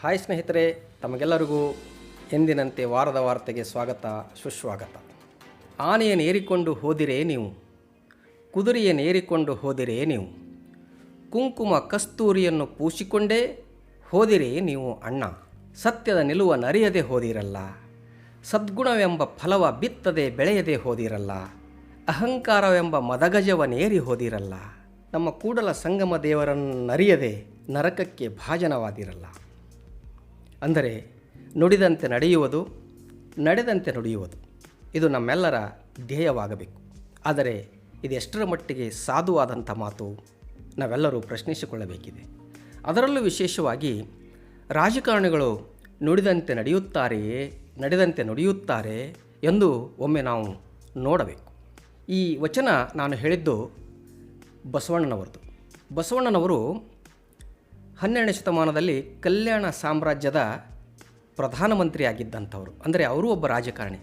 Hi ಸ್ನೇಹಿತರೆ, ತಮಗೆಲ್ಲರಿಗೂ ಎಂದಿನಂತೆ ವಾರದ ವಾರ್ತೆಗೆ ಸ್ವಾಗತ ಸುಸ್ವಾಗತ. ಆನೆಯನ್ನೇರಿಕೊಂಡು ಹೋದಿರೇ ನೀವು, ಕುದುರೆಯನ್ನೇರಿಕೊಂಡು ಹೋದಿರೇ ನೀವು, ಕುಂಕುಮ ಕಸ್ತೂರಿಯನ್ನು ಪೂಸಿಕೊಂಡೇ ಹೋದಿರೇ ನೀವು ಅಣ್ಣ. ಸತ್ಯದ ನಿಲುವ ನರಿಯದೆ ಹೋದಿರಲ್ಲ, ಸದ್ಗುಣವೆಂಬ ಫಲವ ಬಿತ್ತದೆ ಬೆಳೆಯದೆ ಹೋದಿರಲ್ಲ, ಅಹಂಕಾರವೆಂಬ ಮದಗಜವನೇರಿ ಹೋದಿರಲ್ಲ, ನಮ್ಮ ಕೂಡಲ ಸಂಗಮ ದೇವರನ್ನರಿಯದೆ ನರಕಕ್ಕೆ ಭಾಜನವಾದಿರಲ್ಲ. ಅಂದರೆ ನುಡಿದಂತೆ ನಡೆಯುವುದು, ನಡೆದಂತೆ ನುಡಿಯುವುದು, ಇದು ನಮ್ಮೆಲ್ಲರ ಧ್ಯೇಯವಾಗಬೇಕು. ಆದರೆ ಇದೆಷ್ಟರ ಮಟ್ಟಿಗೆ ಸಾಧುವಾದಂಥ ಮಾತು ನಾವೆಲ್ಲರೂ ಪ್ರಶ್ನಿಸಿಕೊಳ್ಳಬೇಕಿದೆ. ಅದರಲ್ಲೂ ವಿಶೇಷವಾಗಿ ರಾಜಕಾರಣಿಗಳು ನುಡಿದಂತೆ ನಡೆಯುತ್ತಾರೆಯೇ, ನಡೆದಂತೆ ನುಡಿಯುತ್ತಾರೆ ಎಂದು ಒಮ್ಮೆ ನಾವು ನೋಡಬೇಕು. ಈ ವಚನ ನಾನು ಹೇಳಿದ್ದು ಬಸವಣ್ಣನವರದು. ಬಸವಣ್ಣನವರು 12ನೇ ಶತಮಾನದಲ್ಲಿ ಕಲ್ಯಾಣ ಸಾಮ್ರಾಜ್ಯದ ಪ್ರಧಾನಮಂತ್ರಿಯಾಗಿದ್ದಂಥವರು. ಅಂದರೆ ಅವರು ಒಬ್ಬ ರಾಜಕಾರಣಿ.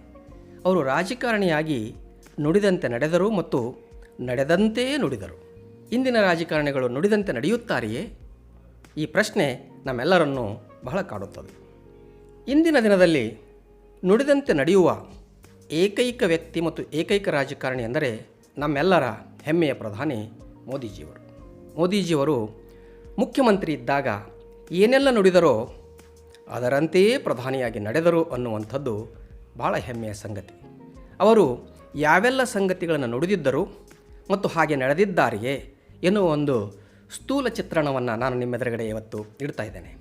ಅವರು ರಾಜಕಾರಣಿಯಾಗಿ ನುಡಿದಂತೆ ನಡೆದರು ಮತ್ತು ನಡೆದಂತೆಯೇ ನುಡಿದರು. ಇಂದಿನ ರಾಜಕಾರಣಿಗಳು ನುಡಿದಂತೆ ನಡೆಯುತ್ತಾರೆಯೇ? ಈ ಪ್ರಶ್ನೆ ನಮ್ಮೆಲ್ಲರನ್ನೂ ಬಹಳ ಕಾಡುತ್ತದೆ. ಇಂದಿನ ದಿನದಲ್ಲಿ ನುಡಿದಂತೆ ನಡೆಯುವ ಏಕೈಕ ವ್ಯಕ್ತಿ ಮತ್ತು ಏಕೈಕ ರಾಜಕಾರಣಿ ಎಂದರೆ ನಮ್ಮೆಲ್ಲರ ಹೆಮ್ಮೆಯ ಪ್ರಧಾನಿ ಮೋದಿಜಿಯವರು. ಮೋದಿಜಿಯವರು ಮುಖ್ಯಮಂತ್ರಿ ಇದ್ದಾಗ ಏನೆಲ್ಲ ನುಡಿದರೋ ಅದರಂತೆಯೇ ಪ್ರಧಾನಿಯಾಗಿ ನಡೆದರು ಅನ್ನುವಂಥದ್ದು ಭಾಳ ಹೆಮ್ಮೆಯ ಸಂಗತಿ. ಅವರು ಯಾವೆಲ್ಲ ಸಂಗತಿಗಳನ್ನು ನುಡಿದಿದ್ದರು ಮತ್ತು ಹಾಗೆ ನಡೆದಿದ್ದಾರೆಯೇ ಎನ್ನುವ ಒಂದು ಸ್ಥೂಲ ಚಿತ್ರಣವನ್ನು ನಾನು ನಿಮ್ಮೆದುರುಗಡೆ ಇವತ್ತು ಇಡ್ತಾ ಇದ್ದೇನೆ.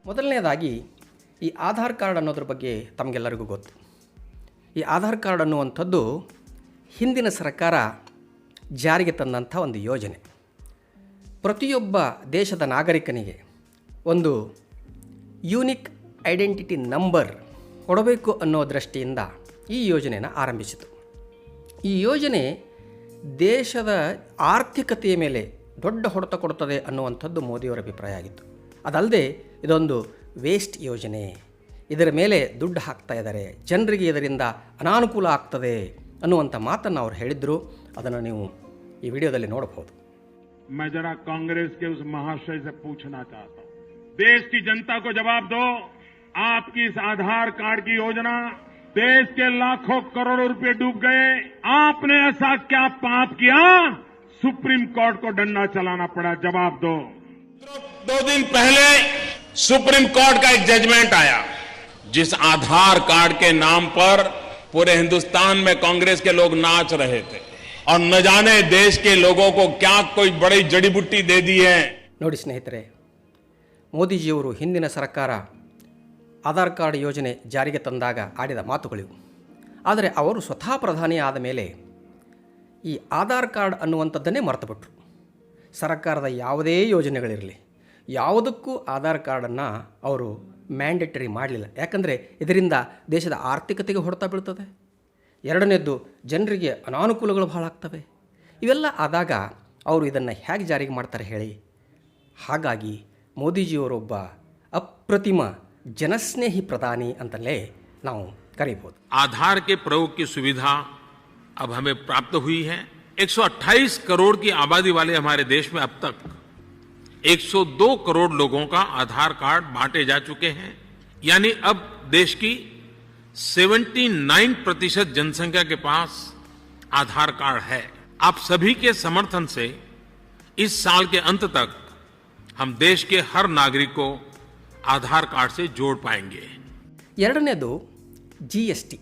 ಮೊದಲನೇದಾಗಿ ಈ ಆಧಾರ್ ಕಾರ್ಡ್ ಅನ್ನೋದ್ರ ಬಗ್ಗೆ ತಮಗೆಲ್ಲರಿಗೂ ಗೊತ್ತು. ಈ ಆಧಾರ್ ಕಾರ್ಡ್ ಅನ್ನುವಂಥದ್ದು ಹಿಂದಿನ ಸರ್ಕಾರ ಜಾರಿಗೆ ತಂದಂಥ ಒಂದು ಯೋಜನೆ. ಪ್ರತಿಯೊಬ್ಬ ದೇಶದ ನಾಗರಿಕನಿಗೆ ಒಂದು ಯೂನಿಕ್ ಐಡೆಂಟಿಟಿ ನಂಬರ್ ಕೊಡಬೇಕು ಅನ್ನೋ ದೃಷ್ಟಿಯಿಂದ ಈ ಯೋಜನೆಯನ್ನು ಆರಂಭಿಸಿತು. ಈ ಯೋಜನೆ ದೇಶದ ಆರ್ಥಿಕತೆಯ ಮೇಲೆ ದೊಡ್ಡ ಹೊಡೆತ ಕೊಡುತ್ತದೆ ಅನ್ನುವಂಥದ್ದು ಮೋದಿಯವರ ಅಭಿಪ್ರಾಯ ಆಗಿತ್ತು. ಅದಲ್ಲದೆ ಇದೊಂದು ವೇಸ್ಟ್ ಯೋಜನೆ, ಇದರ ಮೇಲೆ ದುಡ್ಡು ಹಾಕ್ತಾ ಇದ್ದಾರೆ, ಜನರಿಗೆ ಇದರಿಂದ ಅನಾನುಕೂಲ ಆಗ್ತದೆ ಅನ್ನುವಂಥ ಮಾತನ್ನು ಅವರು ಹೇಳಿದ್ರು. ಅದನ್ನು ನೀವು ಈ ವಿಡಿಯೋದಲ್ಲಿ ನೋಡಬಹುದು. मैं जरा कांग्रेस के उस महाशय से पूछना चाहता हूं, देश की जनता को जवाब दो, आपकी इस आधार कार्ड की योजना देश के लाखों करोड़ों रुपए डूब गए, आपने ऐसा क्या पाप किया सुप्रीम कोर्ट को डंडा चलाना पड़ा? जवाब दो. 2 दिन पहले सुप्रीम कोर्ट का एक जजमेंट आया, जिस आधार कार्ड के नाम पर पूरे हिंदुस्तान में कांग्रेस के लोग नाच रहे थे और न जाने देश के लोगों को क्या कोई बड़ी जड़ी बूटी दे दी है. ನೋಡಿ ಸ್ನೇಹಿತರೆ, ಮೋದಿಜಿಯವರು ಹಿಂದಿನ ಸರ್ಕಾರ ಆಧಾರ್ ಕಾರ್ಡ್ ಯೋಜನೆ ಜಾರಿಗೆ ತಂದಾಗ ಆಡಿದ ಮಾತುಗಳಿವು. ಆದರೆ ಅವರು ಸ್ವತಃ ಪ್ರಧಾನಿ ಆದ ಮೇಲೆ ಈ ಆಧಾರ್ ಕಾರ್ಡ್ ಅನ್ನುವಂಥದ್ದನ್ನೇ ಮರೆತುಬಿಟ್ರು. ಸರ್ಕಾರದ ಯಾವುದೇ ಯೋಜನೆಗಳಿರಲಿ ಯಾವುದಕ್ಕೂ ಆಧಾರ್ ಕಾರ್ಡನ್ನು ಅವರು ಮ್ಯಾಂಡೇಟರಿ ಮಾಡಲಿಲ್ಲ. ಯಾಕಂದರೆ ಇದರಿಂದ ದೇಶದ ಆರ್ಥಿಕತೆಗೆ ಹೊಡೆತ ಬೀಳ್ತದೆ. ಎರಡನೇದ್ದು, ಜನರಿಗೆ ಅನಾನುಕೂಲಗಳು ಬಹಳ ಆಗ್ತವೆ. ಇವೆಲ್ಲ ಆದಾಗ ಅವರು ಇದನ್ನು ಹೇಗೆ ಜಾರಿಗೆ ಮಾಡ್ತಾರೆ ಹೇಳಿ? ಹಾಗಾಗಿ ಮೋದಿಜಿಯವರೊಬ್ಬ ಅಪ್ರತಿಮ ಜನಸ್ನೇಹಿ ಪ್ರಧಾನಿ ಅಂತಲೇ ನಾವು ಕರೀಬೋದು. आधार के प्रयोग की सुविधा अब हमें प्राप्त हुई है. 128 करोड़ की आबादी वाले हमारे देश में अब तक 102 करोड़ लोगों का आधार कार्ड बांटे जा चुके हैं. यानी अब देश की 79% जनसंख्या के पास आधार कार्ड है. आप सभी के समर्थन से इस साल के अंत तक हम देश के हर नागरिक को आधार कार्ड से जोड़ पाएंगे. ಎರಡನೇದು GST.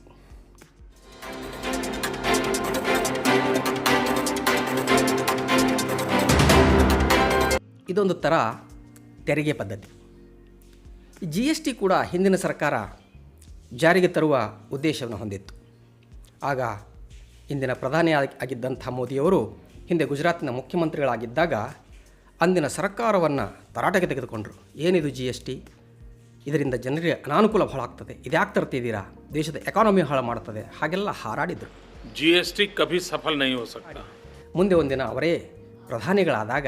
ಇದೊಂದು ಥರ ತೆರಿಗೆ ಪದ್ಧತಿ. GST ಕೂಡ ಹಿಂದಿನ ಸರ್ಕಾರ ಜಾರಿಗೆ ತರುವ ಉದ್ದೇಶವನ್ನು ಹೊಂದಿತ್ತು. ಆಗ ಇಂದಿನ ಪ್ರಧಾನಿ ಆಗಿದ್ದಂಥ ಮೋದಿಯವರು ಹಿಂದೆ ಗುಜರಾತಿನ ಮುಖ್ಯಮಂತ್ರಿಗಳಾಗಿದ್ದಾಗ ಅಂದಿನ ಸರ್ಕಾರವನ್ನು ತರಾಟೆಗೆ ತೆಗೆದುಕೊಂಡರು. ಏನಿದು GST? ಇದರಿಂದ ಜನರಿಗೆ ಅನಾನುಕೂಲ ಬಹಳ ಆಗ್ತದೆ, ಇದ್ಯಾಕೆ ತರ್ತಿದ್ದೀರಾ, ದೇಶದ ಎಕಾನಮಿ ಹಾಳು ಮಾಡ್ತದೆ, ಹಾಗೆಲ್ಲ ಹಾರಾಡಿದರು. GST ಕಭಿ ಸಫಲ ನಹೀ ಹೋ ಸಕ್ತಾ. ಮುಂದೆ ಒಂದಿನ ಅವರೇ ಪ್ರಧಾನಿಗಳಾದಾಗ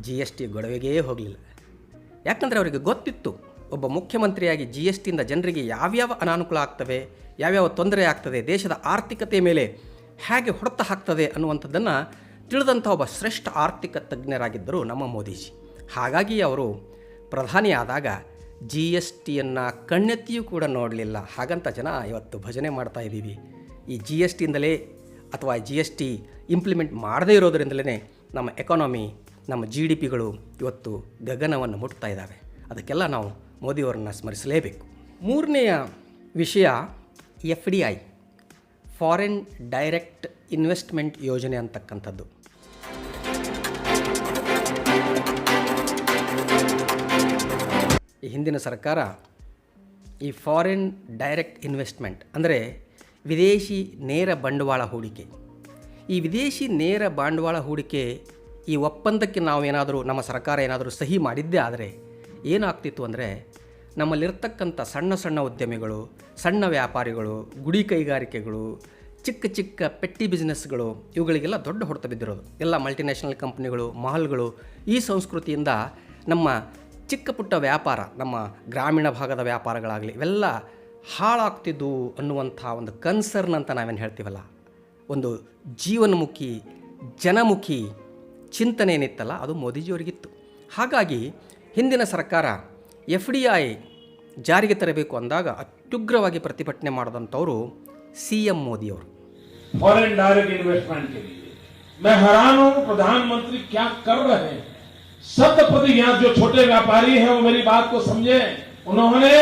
GST ಗೊಡವೆಗೇ ಹೋಗಲಿಲ್ಲ. ಯಾಕಂದರೆ ಅವರಿಗೆ ಗೊತ್ತಿತ್ತು, ಒಬ್ಬ ಮುಖ್ಯಮಂತ್ರಿಯಾಗಿ GSTಯಿಂದ ಜನರಿಗೆ ಯಾವ್ಯಾವ ಅನಾನುಕೂಲ ಆಗ್ತವೆ, ಯಾವ್ಯಾವ ತೊಂದರೆ ಆಗ್ತದೆ, ದೇಶದ ಆರ್ಥಿಕತೆ ಮೇಲೆ ಹೇಗೆ ಹೊಡೆತ ಹಾಕ್ತದೆ ಅನ್ನುವಂಥದ್ದನ್ನು ತಿಳಿದಂಥ ಒಬ್ಬ ಶ್ರೇಷ್ಠ ಆರ್ಥಿಕ ತಜ್ಞರಾಗಿದ್ದರು ನಮ್ಮ ಮೋದಿಜಿ. ಹಾಗಾಗಿ ಅವರು ಪ್ರಧಾನಿ ಆದಾಗ ಜಿ ಎಸ್ ಟಿಯನ್ನು ಕಣ್ಣೆತ್ತಿಯೂ ಕೂಡ ನೋಡಲಿಲ್ಲ. ಹಾಗಂತ ಜನ ಇವತ್ತು ಭಜನೆ ಮಾಡ್ತಾ ಇದ್ದೀವಿ. ಈ ಜಿ ಎಸ್ ಟಿಯಿಂದಲೇ ಅಥವಾ ಜಿ ಎಸ್ ಟಿ ಇಂಪ್ಲಿಮೆಂಟ್ ಮಾಡದೇ ಇರೋದರಿಂದಲೇ ನಮ್ಮ ಎಕಾನಮಿ, ನಮ್ಮ ಜಿ ಡಿ ಪಿಗಳು ಇವತ್ತು ಗಗನವನ್ನು ಮುಟ್ತಾ ಇದ್ದಾವೆ. ಅದಕ್ಕೆಲ್ಲ ನಾವು ಮೋದಿಯವರನ್ನು ಸ್ಮರಿಸಲೇಬೇಕು. ಮೂರನೆಯ ವಿಷಯ FDI, ಫಾರಿನ್ ಡೈರೆಕ್ಟ್ ಇನ್ವೆಸ್ಟ್ಮೆಂಟ್ ಯೋಜನೆ ಅಂತಕ್ಕಂಥದ್ದು. ಈ ಹಿಂದಿನ ಸರ್ಕಾರ ಈ ಫಾರಿನ್ ಡೈರೆಕ್ಟ್ ಇನ್ವೆಸ್ಟ್ಮೆಂಟ್ ಅಂದರೆ ವಿದೇಶಿ ನೇರ ಬಂಡವಾಳ ಹೂಡಿಕೆ, ಈ ವಿದೇಶಿ ನೇರ ಬಂಡವಾಳ ಹೂಡಿಕೆ ಈ ಒಪ್ಪಂದಕ್ಕೆ ನಾವೇನಾದರೂ ನಮ್ಮ ಸರ್ಕಾರ ಏನಾದರೂ ಸಹಿ ಮಾಡಿದ್ದೇ ಆದರೆ ಏನಾಗ್ತಿತ್ತು ಅಂದರೆ ನಮ್ಮಲ್ಲಿರ್ತಕ್ಕಂಥ ಸಣ್ಣ ಸಣ್ಣ ಉದ್ಯಮಿಗಳು, ಸಣ್ಣ ವ್ಯಾಪಾರಿಗಳು, ಗುಡಿ ಕೈಗಾರಿಕೆಗಳು, ಚಿಕ್ಕ ಚಿಕ್ಕ ಪೆಟ್ಟಿ ಬಿಸ್ನೆಸ್ಗಳು ಇವುಗಳಿಗೆಲ್ಲ ದೊಡ್ಡ ಹೊಡೆತ ಬಿದ್ದಿರೋದು. ಎಲ್ಲ ಮಲ್ಟಿನ್ಯಾಷನಲ್ ಕಂಪ್ನಿಗಳು, ಮಾಲ್ಗಳು ಈ ಸಂಸ್ಕೃತಿಯಿಂದ ನಮ್ಮ ಚಿಕ್ಕ ಪುಟ್ಟ ವ್ಯಾಪಾರ, ನಮ್ಮ ಗ್ರಾಮೀಣ ಭಾಗದ ವ್ಯಾಪಾರಗಳಾಗಲಿ ಇವೆಲ್ಲ ಹಾಳಾಗ್ತಿದ್ದು ಅನ್ನುವಂಥ ಒಂದು ಕನ್ಸರ್ನ್ ಅಂತ ನಾವೇನು ಹೇಳ್ತೀವಲ್ಲ, ಒಂದು ಜೀವನಮುಖಿ ಜನಮುಖಿ ಚಿಂತನೆ ಏನಿತ್ತಲ್ಲ ಅದು ಮೋದಿಜಿಯವರಿಗಿತ್ತು. ಹಾಗಾಗಿ ಹಿಂದಿನ ಸರ್ಕಾರ FDI ಜಾರಿಗೆ ತರಬೇಕು ಅಂದಾಗ ಅತ್ಯುಗ್ರವಾಗಿ ಪ್ರತಿಭಟನೆ ಮಾಡಿದಂಥವರು CM ಮೋದಿಯವರು. फॉरेन डायरेक्ट इन्वेस्टमेंट के लिए मैं हैरान हूं प्रधानमंत्री क्या कर रहे हैं। शतपथ यहाँ जो छोटे व्यापारी हैं वो मेरी बात को समझे। उन्होंने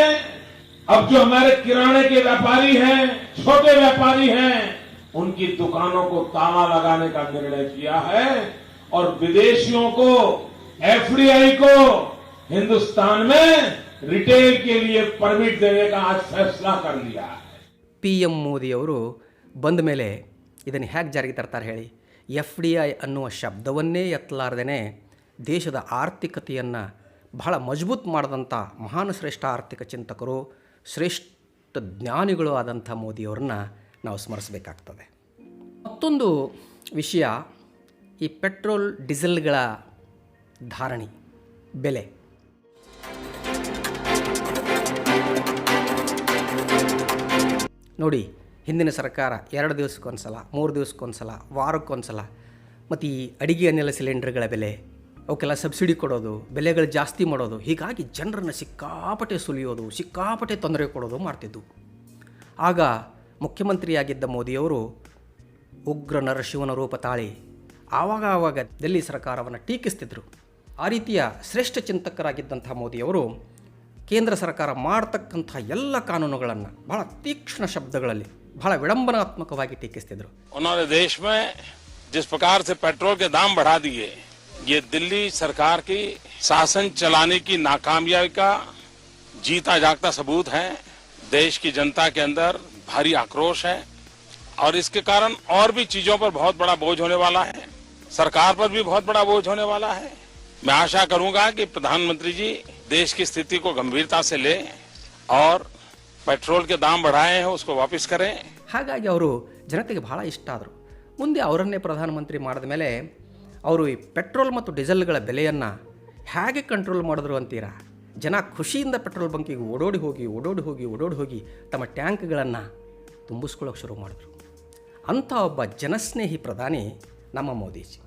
अब जो हमारे किराने के व्यापारी हैं, छोटे व्यापारी हैं, उनकी दुकानों को ताला लगाने का निर्णय किया है और विदेशियों को, FDI को हिंदुस्तान में रिटेल के लिए परमिट देने का आज फैसला कर लिया है. PM ಮೋದಿಯವರು ಬಂದ ಮೇಲೆ ಇದನ್ನು ಹೇಗೆ ಜಾರಿಗೆ ತರ್ತಾರೆ ಹೇಳಿ? FDI ಅನ್ನುವ ಶಬ್ದವನ್ನೇ ಎತ್ತಲಾರ್ದೇ ದೇಶದ ಆರ್ಥಿಕತೆಯನ್ನು ಬಹಳ ಮಜಬೂತ್ ಮಾಡಿದಂಥ ಮಹಾನ್ ಶ್ರೇಷ್ಠ ಆರ್ಥಿಕ ಚಿಂತಕರು, ಶ್ರೇಷ್ಠ ಜ್ಞಾನಿಗಳು ಆದಂಥ ಮೋದಿಯವ್ರನ್ನ ನಾವು ಸ್ಮರಿಸಬೇಕಾಗ್ತದೆ. ಮತ್ತೊಂದು ವಿಷಯ ಈ ಪೆಟ್ರೋಲ್ ಡೀಸೆಲ್ಗಳ ಧಾರಣೆ ಬೆಲೆ. ನೋಡಿ, ಹಿಂದಿನ ಸರ್ಕಾರ 2 ದಿವಸಕ್ಕೊಂದು ಸಲ, 3 ದಿವಸಕ್ಕೊಂದು ಸಲ, ವಾರಕ್ಕೊಂದು ಸಲ ಮತ್ತು ಈ ಅಡಿಗೆ ಅನಿಲ ಸಿಲಿಂಡರ್ಗಳ ಬೆಲೆ ಅವಕ್ಕೆಲ್ಲ ಸಬ್ಸಿಡಿ ಕೊಡೋದು, ಬೆಲೆಗಳು ಜಾಸ್ತಿ ಮಾಡೋದು, ಹೀಗಾಗಿ ಜನರನ್ನು ಸಿಕ್ಕಾಪಟ್ಟೆ ಸುಲಿಯೋದು, ಸಿಕ್ಕಾಪಟ್ಟೆ ತೊಂದರೆ ಕೊಡೋದು ಮಾಡ್ತಿದ್ದು. ಆಗ ಮುಖ್ಯಮಂತ್ರಿಯಾಗಿದ್ದ ಮೋದಿಯವರು ಉಗ್ರ ನರಶಿವನ ರೂಪ ತಾಳಿ ಆವಾಗ ದಿಲ್ಲಿ ಸರ್ಕಾರವನ್ನು ಟೀಕಿಸ್ತಿದ್ರು. ಆ ರೀತಿಯ ಶ್ರೇಷ್ಠ ಚಿಂತಕರಾಗಿದ್ದಂಥ ಮೋದಿಯವರು ಕೇಂದ್ರ ಸರ್ಕಾರ ಮಾಡ್ತಕ್ಕಂಥ ಎಲ್ಲ ಕಾನೂನುಗಳನ್ನು ಬಹಳ ತೀಕ್ಷ್ಣ ಶಬ್ದಗಳಲ್ಲಿ ಬಹಳ ವಿಡಂಬನಾತ್ಮಕವಾಗಿ ಟೀಕಿಸ್ತಿದ್ರು. उन्होंने देश में जिस प्रकार से पेट्रोल के दाम बढ़ा दिए, ये दिल्ली सरकार की शासन चलाने की नाकामयाबी का जीता जागता सबूत है. देश की जनता के अंदर भारी आक्रोश है और इसके कारण और भी चीजों पर बहुत बड़ा बोझ होने वाला है. सरकार पर भी बहुत बड़ा बोझ होने वाला है. मैं आशा करूंगा कि प्रधानमंत्री जी देश की स्थिति को गंभीरता से ले और पेट्रोल के दाम बढ़ाए हैं उसको वापस करें. ಹಾಗಾಗಿ ಅವರು ಜನತೆಗೆ ಬಹಳ ಇಷ್ಟ ಆದರು. ಮುಂದೆ ಅವರನ್ನೇ ಪ್ರಧಾನಮಂತ್ರಿ ಮಾಡಿದ ಮೇಲೆ ಅವರು ಈ ಪೆಟ್ರೋಲ್ ಮತ್ತು ಡೀಸೆಲ್ಗಳ ಬೆಲೆಯನ್ನು ಹೇಗೆ ಕಂಟ್ರೋಲ್ ಮಾಡಿದ್ರು ಅಂತೀರಾ? ಜನ ಖುಷಿಯಿಂದ ಪೆಟ್ರೋಲ್ ಬಂಕಿಗೆ ಓಡೋಡಿ ಹೋಗಿ ತಮ್ಮ ಟ್ಯಾಂಕ್ಗಳನ್ನು ತುಂಬಿಸ್ಕೊಳ್ಳೋಕೆ ಶುರು ಮಾಡಿದ್ರು. ಅಂಥ ಒಬ್ಬ ಜನಸ್ನೇಹಿ ಪ್ರಧಾನಿ ನಮ್ಮ ಮೋದಿಜಿ.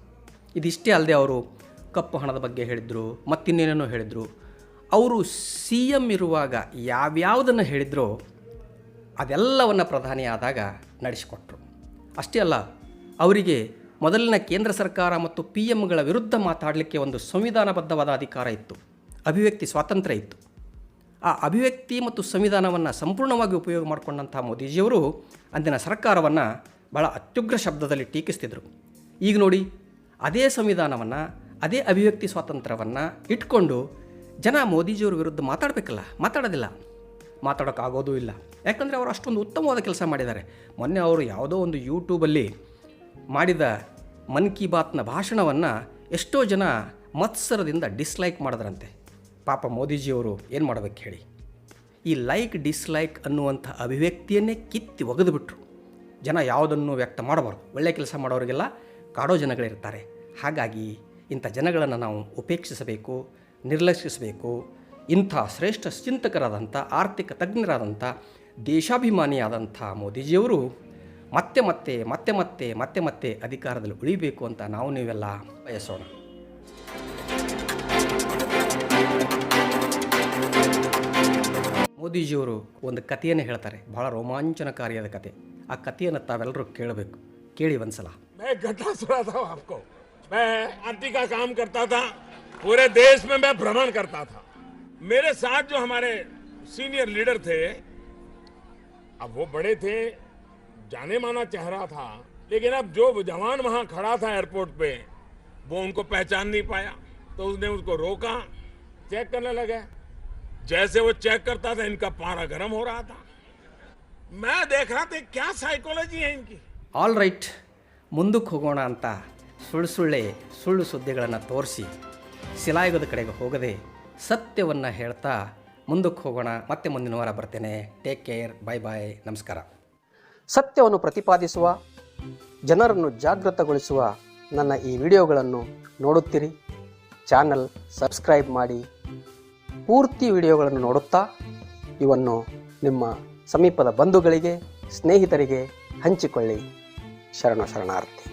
ಇದಿಷ್ಟೇ ಅಲ್ಲದೆ ಅವರು ಕಪ್ಪು ಹಣದ ಬಗ್ಗೆ ಹೇಳಿದರು, ಮತ್ತಿನ್ನೇನೇನೋ ಹೇಳಿದರು. ಅವರು CM ಇರುವಾಗ ಯಾವ್ಯಾವುದನ್ನು ಹೇಳಿದ್ರೋ ಅದೆಲ್ಲವನ್ನು ಪ್ರಧಾನಿ ಆದಾಗ ನಡೆಸಿಕೊಟ್ರು. ಅಷ್ಟೇ ಅಲ್ಲ, ಅವರಿಗೆ ಮೊದಲಿನ ಕೇಂದ್ರ ಸರ್ಕಾರ ಮತ್ತು PMಗಳ ವಿರುದ್ಧ ಮಾತಾಡಲಿಕ್ಕೆ ಒಂದು ಸಂವಿಧಾನಬದ್ಧವಾದ ಅಧಿಕಾರ ಇತ್ತು, ಅಭಿವ್ಯಕ್ತಿ ಸ್ವಾತಂತ್ರ್ಯ ಇತ್ತು. ಆ ಅಭಿವ್ಯಕ್ತಿ ಮತ್ತು ಸಂವಿಧಾನವನ್ನು ಸಂಪೂರ್ಣವಾಗಿ ಉಪಯೋಗ ಮಾಡಿಕೊಂಡಂಥ ಮೋದಿಜಿಯವರು ಅಂದಿನ ಸರ್ಕಾರವನ್ನು ಬಹಳ ಅತ್ಯುಗ್ರ ಶಬ್ದದಲ್ಲಿ ಟೀಕಿಸ್ತಿದ್ರು. ಈಗ ನೋಡಿ, ಅದೇ ಸಂವಿಧಾನವನ್ನು, ಅದೇ ಅಭಿವ್ಯಕ್ತಿ ಸ್ವಾತಂತ್ರ್ಯವನ್ನು ಇಟ್ಕೊಂಡು ಜನ ಮೋದಿಜಿಯವ್ರ ವಿರುದ್ಧ ಮಾತಾಡಬೇಕಲ್ಲ, ಮಾತಾಡೋಕ್ಕಾಗೋದೂ ಇಲ್ಲ. ಯಾಕಂದರೆ ಅವರು ಅಷ್ಟೊಂದು ಉತ್ತಮವಾದ ಕೆಲಸ ಮಾಡಿದ್ದಾರೆ. ಮೊನ್ನೆ ಅವರು ಯಾವುದೋ ಒಂದು ಯೂಟ್ಯೂಬಲ್ಲಿ ಮಾಡಿದ ಮನ್ ಕಿ ಬಾತ್ನ ಭಾಷಣವನ್ನು ಎಷ್ಟೋ ಜನ ಮತ್ಸರದಿಂದ ಡಿಸ್ಲೈಕ್ ಮಾಡಿದ್ರಂತೆ. ಪಾಪ ಮೋದಿಜಿಯವರು ಏನು ಮಾಡಬೇಕು ಹೇಳಿ? ಈ ಲೈಕ್ ಡಿಸ್ಲೈಕ್ ಅನ್ನುವಂಥ ಅಭಿವ್ಯಕ್ತಿಯನ್ನೇ ಕಿತ್ತಿ ಒಗೆದುಬಿಟ್ರು. ಜನ ಯಾವುದನ್ನು ವ್ಯಕ್ತ ಮಾಡಬಾರ್ದು. ಒಳ್ಳೆಯ ಕೆಲಸ ಮಾಡೋರಿಗೆಲ್ಲ ಕಾಡೋ ಜನಗಳಿರ್ತಾರೆ. ಹಾಗಾಗಿ ಇಂಥ ಜನಗಳನ್ನು ನಾವು ಉಪೇಕ್ಷಿಸಬೇಕು, ನಿರ್ಲಕ್ಷಿಸಬೇಕು. ಇಂಥ ಶ್ರೇಷ್ಠ ಚಿಂತಕರಾದಂಥ, ಆರ್ಥಿಕ ತಜ್ಞರಾದಂಥ, ದೇಶಾಭಿಮಾನಿಯಾದಂಥ ಮೋದಿಜಿಯವರು ಮತ್ತೆ ಮತ್ತೆ ಮತ್ತೆ ಮತ್ತೆ ಮತ್ತೆ ಮತ್ತೆ ಅಧಿಕಾರದಲ್ಲಿ ಉಳಿಬೇಕು ಅಂತ ನಾವು ನೀವೆಲ್ಲ ಬಯಸೋಣ. ಮೋದಿಜಿಯವರು ಒಂದು ಕಥೆಯನ್ನು ಹೇಳ್ತಾರೆ, ಬಹಳ ರೋಮಾಂಚನಕಾರಿಯಾದ ಕತೆ. ಆ ಕಥೆಯನ್ನು ತಾವೆಲ್ಲರೂ ಕೇಳಬೇಕು. ಕೇಳಿ ಒಂದ್ಸಲ. मैं घटना सुनाता हूँ आपको. मैं आरती का काम करता था, पूरे देश में मैं भ्रमण करता था. मेरे साथ जो हमारे सीनियर लीडर थे, अब वो बड़े थे, जाने माना चेहरा था, लेकिन अब जो जवान वहां खड़ा था एयरपोर्ट पे, वो उनको पहचान नहीं पाया. तो उसने उसको रोका, चेक करने लगे. जैसे वो चेक करता था, इनका पारा गर्म हो रहा था. मैं देख रहा था क्या साइकोलॉजी है इनकी. ಆಲ್ ರೈಟ್, ಮುಂದಕ್ಕೆ ಹೋಗೋಣ ಅಂತ ಸುಳ್ಳು ಸುದ್ದಿಗಳನ್ನು ತೋರಿಸಿ ಶಿಲಾಯುಗದ ಕಡೆಗೆ ಹೋಗದೆ ಸತ್ಯವನ್ನು ಹೇಳ್ತಾ ಮುಂದಕ್ಕೆ ಹೋಗೋಣ. ಮತ್ತೆ ಮುಂದಿನ ವಾರ ಬರ್ತೇನೆ. ಟೇಕ್ ಕೇರ್, ಬಾಯ್ ಬಾಯ್, ನಮಸ್ಕಾರ. ಸತ್ಯವನ್ನು ಪ್ರತಿಪಾದಿಸುವ, ಜನರನ್ನು ಜಾಗೃತಗೊಳಿಸುವ ನನ್ನ ಈ ವಿಡಿಯೋಗಳನ್ನು ನೋಡುತ್ತೀರಿ. ಚಾನಲ್ ಸಬ್ಸ್ಕ್ರೈಬ್ ಮಾಡಿ, ಪೂರ್ತಿ ವಿಡಿಯೋಗಳನ್ನು ನೋಡುತ್ತಾ ಇವನ್ನು ನಿಮ್ಮ ಸಮೀಪದ ಬಂಧುಗಳಿಗೆ, ಸ್ನೇಹಿತರಿಗೆ ಹಂಚಿಕೊಳ್ಳಿ. ಶರಣಾರ್ಥಿ.